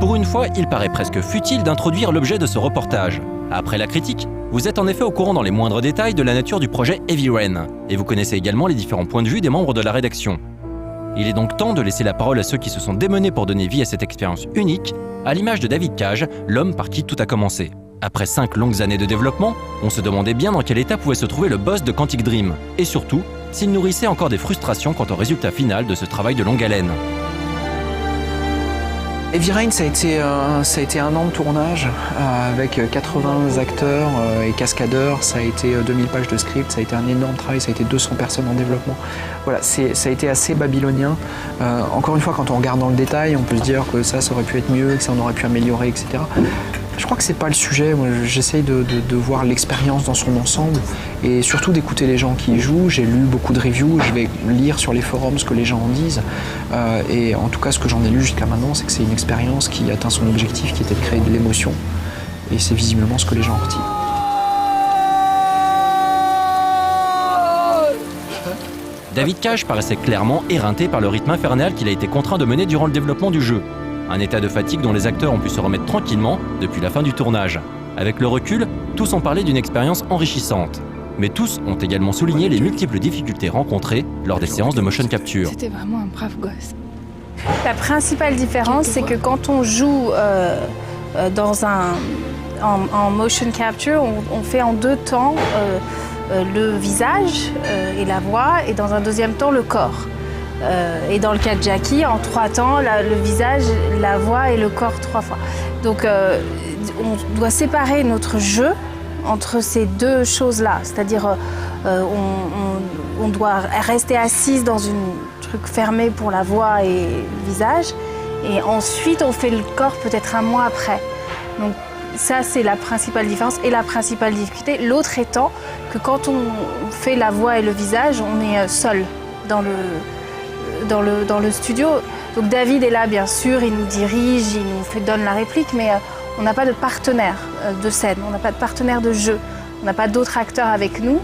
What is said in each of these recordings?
Pour une fois, il paraît presque futile d'introduire l'objet de ce reportage. Après la critique, vous êtes en effet au courant dans les moindres détails de la nature du projet Heavy Rain, et vous connaissez également les différents points de vue des membres de la rédaction. Il est donc temps de laisser la parole à ceux qui se sont démenés pour donner vie à cette expérience unique, à l'image de David Cage, l'homme par qui tout a commencé. Après 5 longues années de développement, on se demandait bien dans quel état pouvait se trouver le boss de Quantic Dream, et surtout, s'il nourrissait encore des frustrations quant au résultat final de ce travail de longue haleine. Heavy Rain, ça a été un an de tournage avec 80 acteurs et cascadeurs, ça a été 2000 pages de script, ça a été un énorme travail, ça a été 200 personnes en développement. Voilà, ça a été assez babylonien. Encore une fois, quand on regarde dans le détail, on peut se dire que ça aurait pu être mieux, que ça on aurait pu améliorer, etc. Je crois que c'est pas le sujet. Moi, j'essaye de voir l'expérience dans son ensemble et surtout d'écouter les gens qui y jouent. J'ai lu beaucoup de reviews, je vais lire sur les forums ce que les gens en disent. Et en tout cas, ce que j'en ai lu jusqu'à maintenant, c'est que c'est une expérience qui atteint son objectif, qui était de créer de l'émotion. Et c'est visiblement ce que les gens en retirent. David Cage paraissait clairement éreinté par le rythme infernal qu'il a été contraint de mener durant le développement du jeu. Un état de fatigue dont les acteurs ont pu se remettre tranquillement depuis la fin du tournage. Avec le recul, tous ont parlé d'une expérience enrichissante. Mais tous ont également souligné les multiples difficultés rencontrées lors des séances de motion capture. C'était vraiment un brave gosse. La principale différence, c'est que quand on joue en motion capture, on fait en 2 temps le visage et la voix, et dans un deuxième temps le corps. Et dans le cas de Jackie, en 3 temps, le visage, la voix et le corps 3 fois. Donc on doit séparer notre jeu entre ces 2 choses-là. C'est-à-dire on doit rester assise dans une truc fermé pour la voix et le visage. Et ensuite, on fait le corps peut-être un mois après. Donc ça, c'est la principale différence et la principale difficulté. L'autre étant que quand on fait la voix et le visage, on est seul dans le studio. Donc David est là, bien sûr, il nous dirige, il nous donne la réplique, mais on n'a pas de partenaire de scène, on n'a pas de partenaire de jeu, on n'a pas d'autres acteurs avec nous.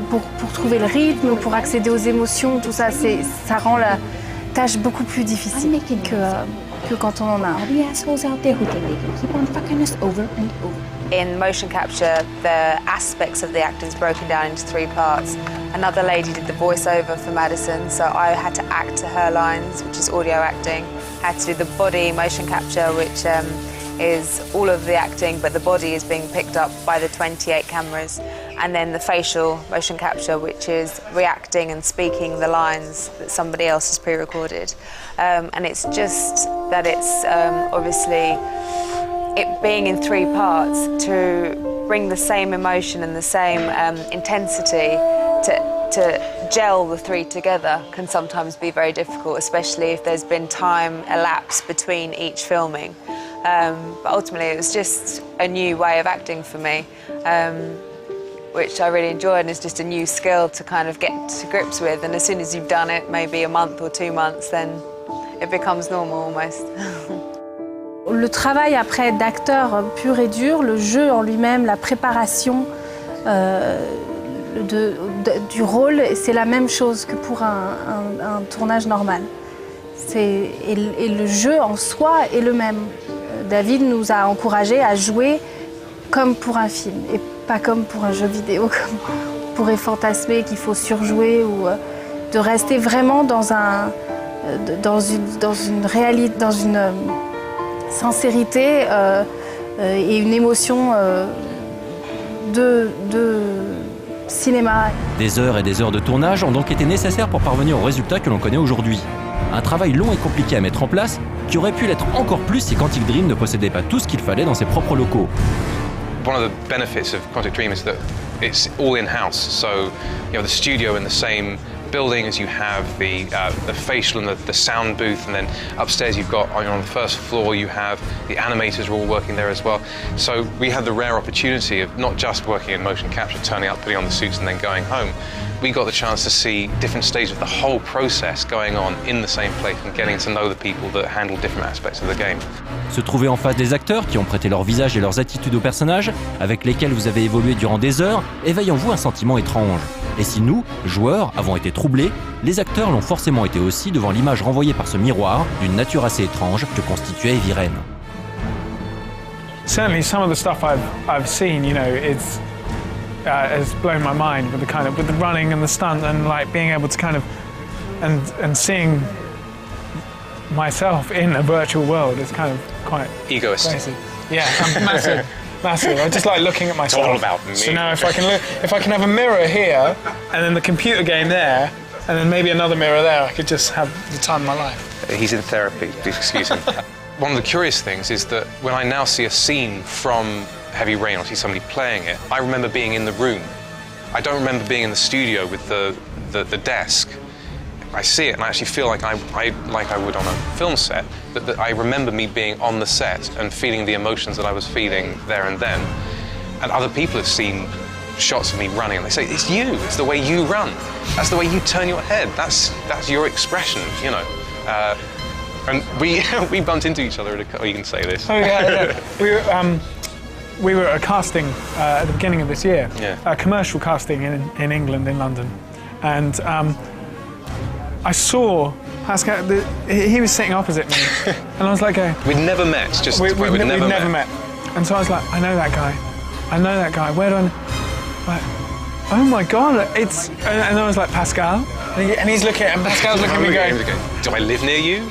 Pour trouver le rythme, pour accéder aux émotions, tout ça, ça rend la tâche beaucoup plus difficile que quand on en a. In motion capture, the aspects of the acting is broken down into 3 parts. Another lady did the voiceover for Madison, so I had to act to her lines, which is audio acting. I had to do the body motion capture, which is all of the acting, but the body is being picked up by the 28 cameras. And then the facial motion capture, which is reacting and speaking the lines that somebody else has pre-recorded. And it's just that it's obviously it being in 3 parts to bring the same emotion and the same intensity to gel the 3 together can sometimes be very difficult, especially if there's been time elapsed between each filming. But ultimately it was just a new way of acting for me, which I really enjoyed, and it's just a new skill to kind of get to grips with, and as soon as you've done it, maybe a month or 2 months, then it becomes normal almost. Le travail après d'acteur pur et dur, le jeu en lui-même, la préparation du rôle, c'est la même chose que pour un tournage normal. Et le jeu en soi est le même. David nous a encouragés à jouer comme pour un film et pas comme pour un jeu vidéo, comme on pourrait fantasmer qu'il faut surjouer, ou de rester vraiment dans une réalité, dans une sincérité et une émotion de cinéma. Des heures et des heures de tournage ont donc été nécessaires pour parvenir au résultat que l'on connaît aujourd'hui. Un travail long et compliqué à mettre en place, qui aurait pu l'être encore plus si Quantic Dream ne possédait pas tout ce qu'il fallait dans ses propres locaux. One of the benefits of Quantic Dream is that it's all in-house, so you have the studio in the same building as you have the facial and the sound booth, and then upstairs you've got, on the 1st floor you have the animators are all working there as well. So we had the rare opportunity of not just working in motion capture, turning up, putting on the suits and then going home, we got the chance to see different stages of the whole process going on in the same place and getting to know the people that handle different aspects of the game. Se trouver en face des acteurs qui ont prêté leur visage et leurs attitudes aux personnages, avec lesquels vous avez évolué durant des heures, éveille en vous un sentiment étrange. Et si nous, joueurs, avons été troublés, les acteurs l'ont forcément été aussi devant l'image renvoyée par ce miroir d'une nature assez étrange que constituait Heavy Rain. Certainly, some of the stuff I've seen, you know, it's has blown my mind with the running and the stunt and like being able to kind of and seeing myself in a virtual world is kind of quite Egoist. crazy. Yeah, I'm massive. Massive. I just like looking at myself. It's all about me. So now if I can have a mirror here and then the computer game there and then maybe another mirror there, I could just have the time of my life. He's in therapy, please excuse him. One of the curious things is that when I now see a scene from Heavy Rain or see somebody playing it, I remember being in the room. I don't remember being in the studio with the desk. I see it and I actually feel like I would on a film set, that I remember me being on the set and feeling the emotions that I was feeling there and then. And other people have seen shots of me running and they say, it's you, it's the way you run. That's the way you turn your head, that's your expression, you know. And we bumped into each other at you can say this. Oh yeah. We were at a casting at the beginning of this year, a commercial casting in England, in London. And I saw Pascal, he was sitting opposite me, and I was like, we'd never met, just we'd never met. And so I was like, I know that guy, where do I know? Like, oh my God, and I was like, Pascal, and he's looking, and Pascal's looking at me going, do I live near you?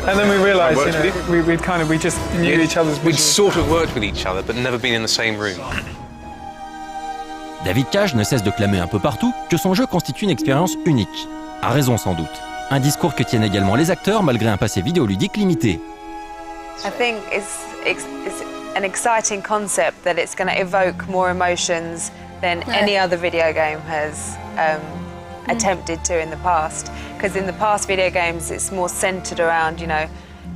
and then we realised, you know, we just knew each other's. We'd sort of worked with each other, but never been in the same room. David Cage ne cesse de clamer un peu partout que son jeu constitue une expérience unique. A raison sans doute. Un discours que tiennent également les acteurs malgré un passé vidéoludique limité. I think it's an exciting concept that it's going to evoke more emotions than any other video game has attempted to in the past. Because in the past video games, it's more centered around, you know,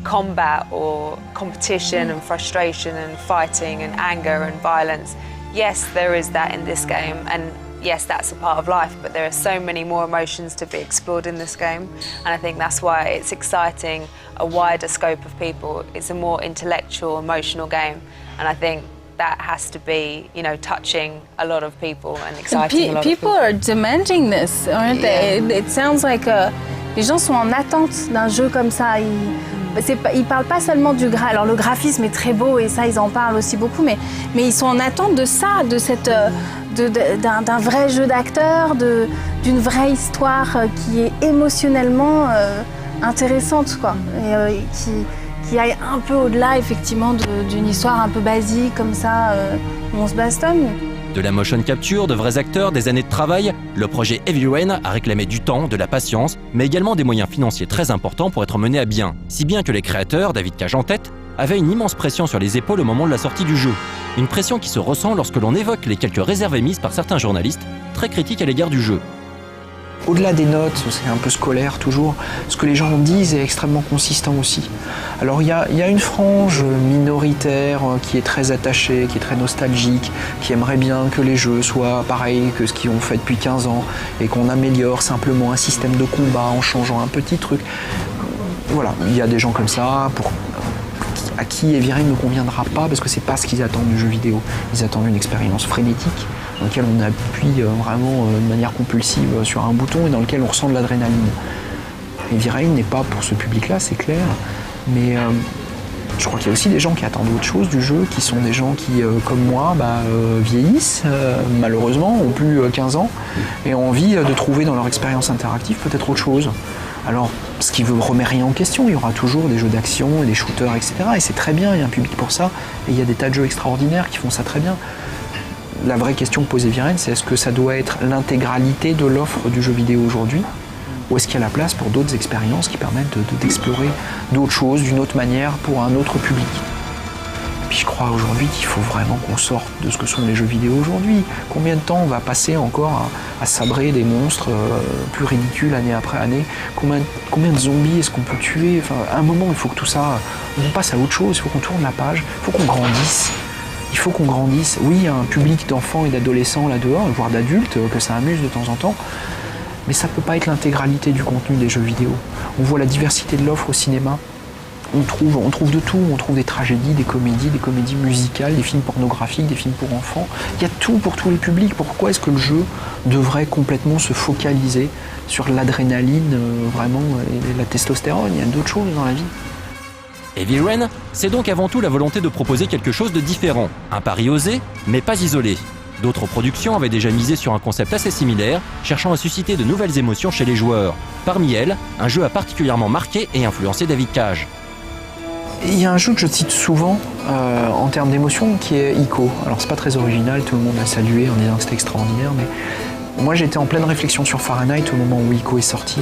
combat or competition and frustration and fighting and anger and violence. Yes, there is that in this game, and yes, that's a part of life, but there are so many more emotions to be explored in this game, and I think that's why it's exciting a wider scope of people. It's a more intellectual, emotional game, and I think that has to be, you know, touching a lot of people and exciting a lot of people. People are demanding this, aren't they? It sounds like les gens sont en attente d'un jeu comme ça. Ils parlent pas seulement du graphisme. Alors le graphisme est très beau et ça ils en parlent aussi beaucoup, mais ils sont en attente de ça, d'un vrai jeu d'acteur, d'une vraie histoire qui est émotionnellement intéressante, quoi, et qui aille un peu au-delà effectivement d'une histoire un peu basique comme ça où on se bastonne. De la motion capture, de vrais acteurs, des années de travail, le projet Heavy Rain a réclamé du temps, de la patience, mais également des moyens financiers très importants pour être mené à bien. Si bien que les créateurs, David Cage en tête, avaient une immense pression sur les épaules au moment de la sortie du jeu. Une pression qui se ressent lorsque l'on évoque les quelques réserves émises par certains journalistes, très critiques à l'égard du jeu. Au-delà des notes, c'est un peu scolaire toujours, ce que les gens disent est extrêmement consistant aussi. Alors il y a une frange minoritaire qui est très attachée, qui est très nostalgique, qui aimerait bien que les jeux soient pareils que ce qu'ils ont fait depuis 15 ans et qu'on améliore simplement un système de combat en changeant un petit truc. Voilà, il y a des gens comme ça à qui Heavy Rain ne conviendra pas parce que c'est pas ce qu'ils attendent du jeu vidéo. Ils attendent une expérience frénétique dans laquelle on appuie vraiment de manière compulsive sur un bouton et dans lequel on ressent de l'adrénaline. Heavy Rain n'est pas pour ce public-là, c'est clair, mais je crois qu'il y a aussi des gens qui attendent autre chose du jeu, qui sont des gens qui, comme moi, vieillissent, malheureusement, ont plus 15 ans, et ont envie de trouver dans leur expérience interactive peut-être autre chose. Alors, ce qui ne remet rien en question, il y aura toujours des jeux d'action, des shooters, etc. Et c'est très bien, il y a un public pour ça, et il y a des tas de jeux extraordinaires qui font ça très bien. La vraie question que pose Heavy Rain, c'est est-ce que ça doit être l'intégralité de l'offre du jeu vidéo aujourd'hui, ou est-ce qu'il y a la place pour d'autres expériences qui permettent d'explorer d'autres choses d'une autre manière pour un autre public. Puis je crois aujourd'hui qu'il faut vraiment qu'on sorte de ce que sont les jeux vidéo aujourd'hui. Combien de temps on va passer encore à sabrer des monstres plus ridicules année après année? Combien de zombies est-ce qu'on peut tuer? Enfin, à un moment, il faut que tout ça, on passe à autre chose, il faut qu'on tourne la page, il faut qu'on grandisse. Il faut qu'on grandisse. Oui, il y a un public d'enfants et d'adolescents là dehors, voire d'adultes, que ça amuse de temps en temps. Mais ça ne peut pas être l'intégralité du contenu des jeux vidéo. On voit la diversité de l'offre au cinéma. On trouve de tout. On trouve des tragédies, des comédies musicales, des films pornographiques, des films pour enfants. Il y a tout pour tous les publics. Pourquoi est-ce que le jeu devrait complètement se focaliser sur l'adrénaline, vraiment, et la testostérone? Il y a d'autres choses dans la vie. Heavy Rain, c'est donc avant tout la volonté de proposer quelque chose de différent. Un pari osé, mais pas isolé. D'autres productions avaient déjà misé sur un concept assez similaire, cherchant à susciter de nouvelles émotions chez les joueurs. Parmi elles, un jeu a particulièrement marqué et influencé David Cage. Il y a un jeu que je cite souvent en termes d'émotion qui est Ico. Alors c'est pas très original, tout le monde l'a salué en disant que c'était extraordinaire, mais moi j'étais en pleine réflexion sur Fahrenheit au moment où Ico est sorti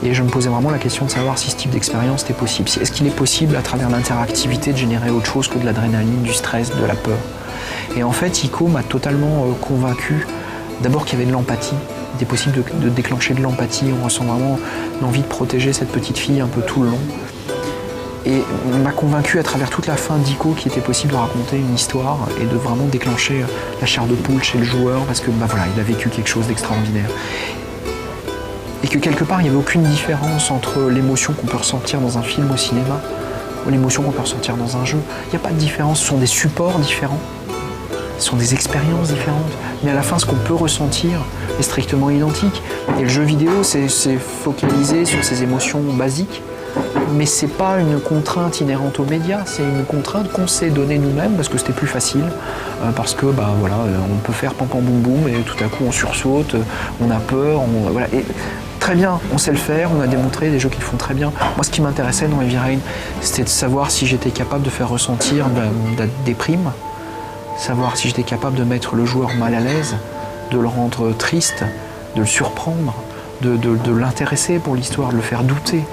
et je me posais vraiment la question de savoir si ce type d'expérience était possible. Est-ce qu'il est possible à travers l'interactivité de générer autre chose que de l'adrénaline, du stress, de la peur? Et en fait Ico m'a totalement convaincu d'abord qu'il y avait de l'empathie. Il était possible de déclencher de l'empathie, on ressent vraiment l'envie de protéger cette petite fille un peu tout le long. Et m'a convaincu à travers toute la fin d'Ico qu'il était possible de raconter une histoire et de vraiment déclencher la chair de poule chez le joueur parce que voilà, il a vécu quelque chose d'extraordinaire. Et que quelque part, il n'y avait aucune différence entre l'émotion qu'on peut ressentir dans un film au cinéma ou l'émotion qu'on peut ressentir dans un jeu. Il n'y a pas de différence, ce sont des supports différents, ce sont des expériences différentes. Mais à la fin, ce qu'on peut ressentir est strictement identique. Et le jeu vidéo, c'est focalisé sur ces émotions basiques. Mais c'est pas une contrainte inhérente aux médias, c'est une contrainte qu'on s'est donnée nous-mêmes parce que c'était plus facile, parce que voilà, on peut faire pam pam boum boum et tout à coup on sursaute, on a peur, voilà. Et très bien, on sait le faire, on a démontré des jeux qui le font très bien. Moi, ce qui m'intéressait dans Heavy Rain, c'était de savoir si j'étais capable de faire ressentir de la déprime, savoir si j'étais capable de mettre le joueur mal à l'aise, de le rendre triste, de le surprendre, de l'intéresser pour l'histoire, de le faire douter.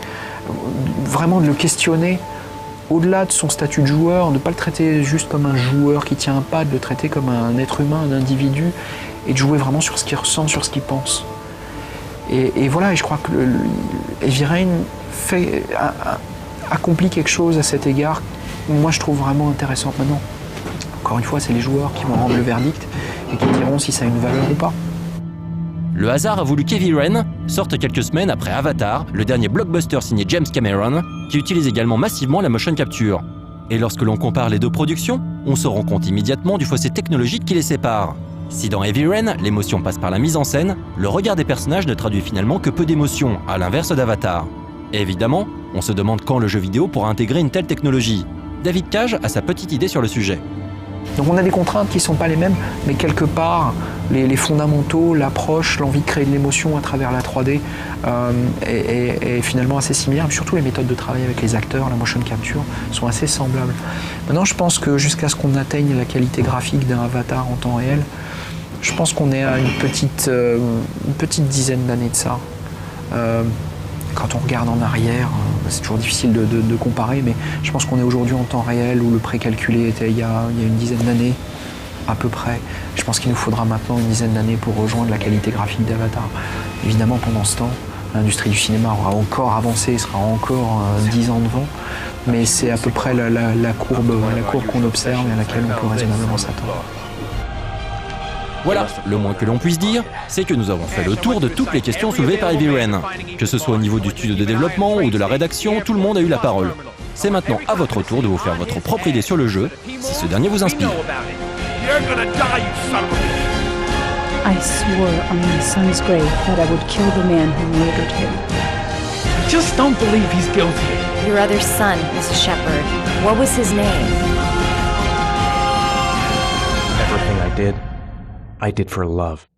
Vraiment de le questionner au-delà de son statut de joueur, de ne pas le traiter juste comme un joueur qui tient un pas, de le traiter comme un être humain, un individu, et de jouer vraiment sur ce qu'il ressent, sur ce qu'il pense. Et voilà, et je crois que Heavy Rain accomplit quelque chose à cet égard, moi je trouve vraiment intéressant maintenant. Encore une fois, c'est les joueurs qui vont rendre le verdict et qui diront si ça a une valeur ou pas. Le hasard a voulu qu'Heavy Rain sorte quelques semaines après Avatar, le dernier blockbuster signé James Cameron, qui utilise également massivement la motion capture. Et lorsque l'on compare les deux productions, on se rend compte immédiatement du fossé technologique qui les sépare. Si dans Heavy Rain, l'émotion passe par la mise en scène, le regard des personnages ne traduit finalement que peu d'émotions, à l'inverse d'Avatar. Et évidemment, on se demande quand le jeu vidéo pourra intégrer une telle technologie. David Cage a sa petite idée sur le sujet. Donc on a des contraintes qui ne sont pas les mêmes, mais quelque part, les fondamentaux, l'approche, l'envie de créer de l'émotion à travers la 3D est finalement assez similaire. Et surtout les méthodes de travail avec les acteurs, la motion capture, sont assez semblables. Maintenant, je pense que jusqu'à ce qu'on atteigne la qualité graphique d'un Avatar en temps réel, je pense qu'on est à une petite dizaine d'années de ça. Quand on regarde en arrière, c'est toujours difficile de comparer, mais je pense qu'on est aujourd'hui en temps réel où le précalculé était il y a une dizaine d'années, à peu près. Je pense qu'il nous faudra maintenant une dizaine d'années pour rejoindre la qualité graphique d'Avatar. Évidemment, pendant ce temps, l'industrie du cinéma aura encore avancé, sera encore 10 ans devant, mais c'est à peu près la courbe qu'on observe et à laquelle on peut raisonnablement s'attendre. Voilà, le moins que l'on puisse dire, c'est que nous avons fait le tour de toutes les questions soulevées par Heavy Rain. Que ce soit au niveau du studio de développement ou de la rédaction, tout le monde a eu la parole. C'est maintenant à votre tour de vous faire votre propre idée sur le jeu, si ce dernier vous inspire. I swore on my son's grave that I would kill the man who murdered him. I just don't believe he's guilty. Your other son, Mrs. Shepherd, what was his name? Everything I did for love.